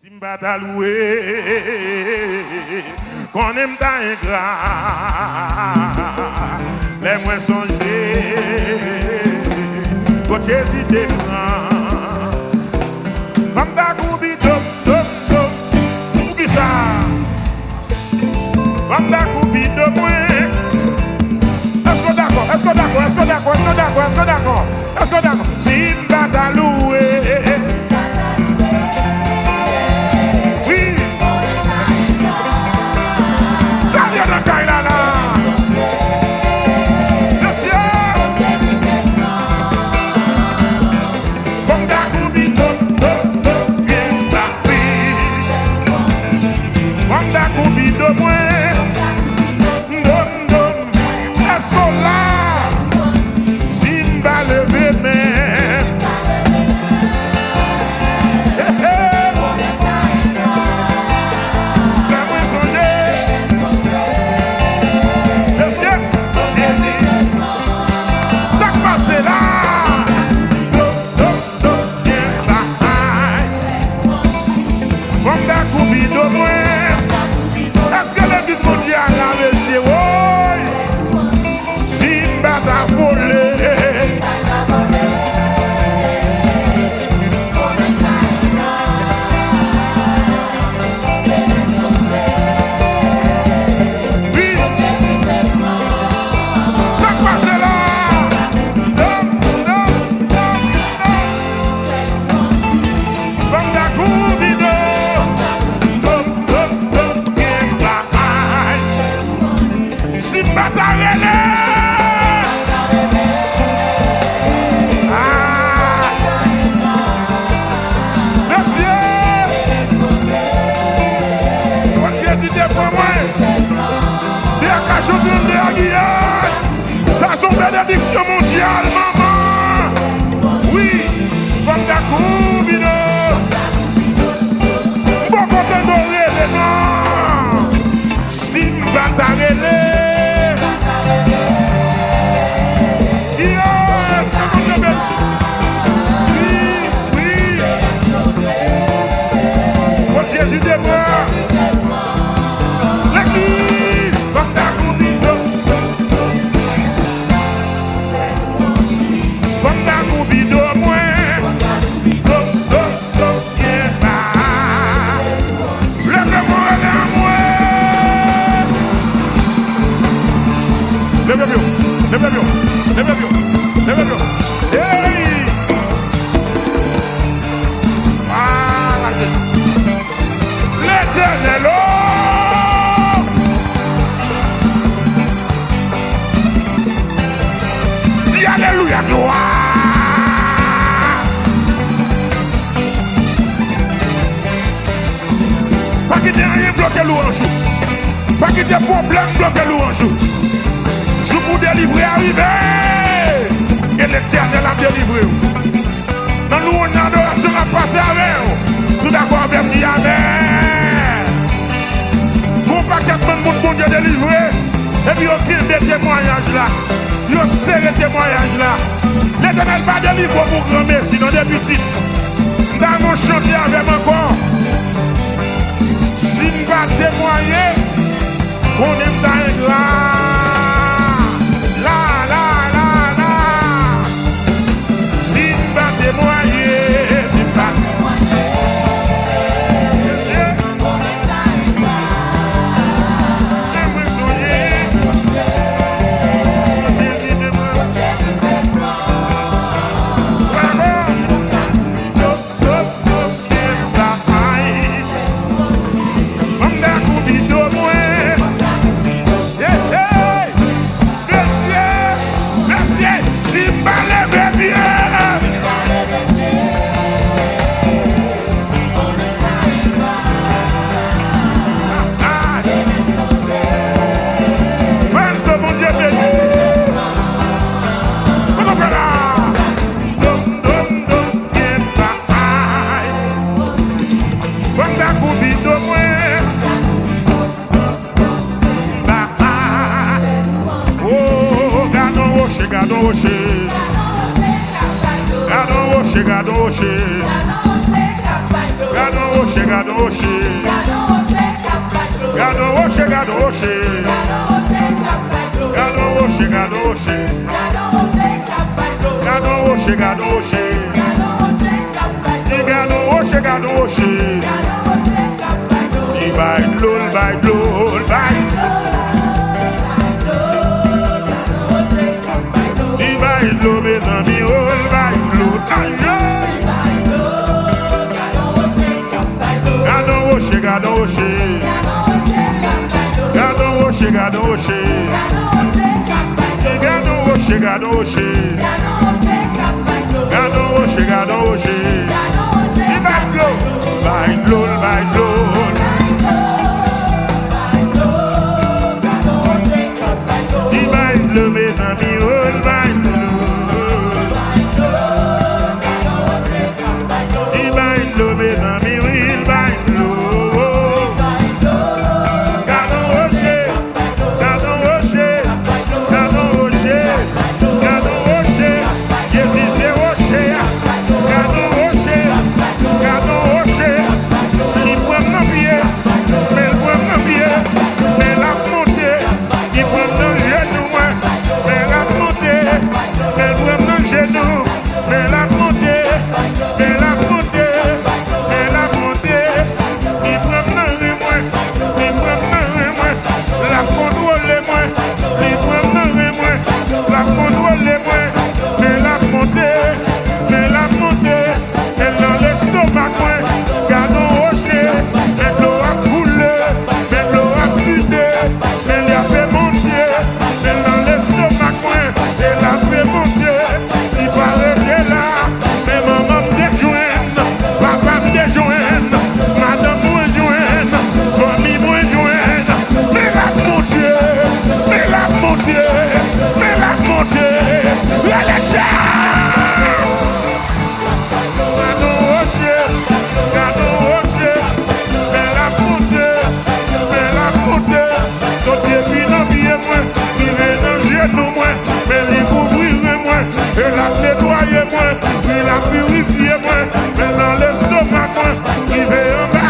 Simba t'a loué, qu'on aime ta ingrat, les moins songés, quand Jésus te prend. Femme ta coubi, dom, dom, dom, pour qui ça? Femme ta coubi, dom, est-ce que d'accord, est-ce que d'accord, est-ce que d'accord, est-ce que d'accord, est-ce que d'accord, est-ce que d'accord? Simba t'a loué. Ça sont bénédictions mondiales, maman. Oui, comme ta combine. Bon, quand t'es doré, non. Simba t'a relé. Oui. Quand Jésus te prend. L'église, comme ta combine. Lève le hey! Ah, l'Éternel, dis alléluia, gloire. Pas qu'il y ait rien bloqué louange. Pas qu'il y ait problème bloqué louange. Je vous délivrer arriver. Et l'Éternel a délivré. Dans nous, on a adoration à passer avec vous. Sous d'accord avec qui avait. Pour pas qu'un monde bon Dieu délivré. Et puis, on tire des témoignages là. On serre les témoignages là. L'Éternel va délivrer pour grand merci dans des petits. Dans mon chantier avec encore. S'il va témoigner, on aime dans un grand. Gado rocher. Gado rocher, gado rocher. Gado rocher, gado rocher. Gado rocher, gado rocher. Gado rocher, gado rocher. Il va être l'eau, il va être l'eau, il va être l'eau. Il va être l'eau, mes amis, il va être l'eau. Gado rocher, gado rocher. Gado rocher, gado rocher. Gado rocher, gado rocher. Gado rocher, gado rocher. Il va être l'eau, il va être l'eau, il va être l'eau. Il va être l'eau, mes amis, il va être l'eau. Il va être l'eau, mes amis, il va être l'eau. Gado rocher, gado rocher, gado rocher, gado rocher. Jésus c'est rocher, gado rocher, gado rocher. Il prend mon pied, mais il prend mon pied, mais la montée. Il prend mon genou, mais la montée. Mais il prend mon genou, mais la montée, mais la montée, mais la montée. Il prend mon moi, il prend mon moi, la contrôle moi, il prend mon moi, la contrôle moi, mais la montée, mais la montée. Elle dans l'estomac moi, gado rocher, mais l'eau a coulé, mais l'eau a fumé, mais elle a fait monter, mais dans l'estomac moi, elle a fait monter. Il paraît qu'elle là, mais maman me déjoigne, papa me déjoigne, madame me rejoigne, famille me rejoigne. Mais la montée, mais la montée, mais la montée, la légère. Gado rocher, gado rocher, mais la montée, mais la montée. Sauter puis dans pied moi, tirer dans genou moi, mais il couvrir moi, et la nettoyer moi, puis la purifier moi, mais dans l'estomac moi, il veut en bas.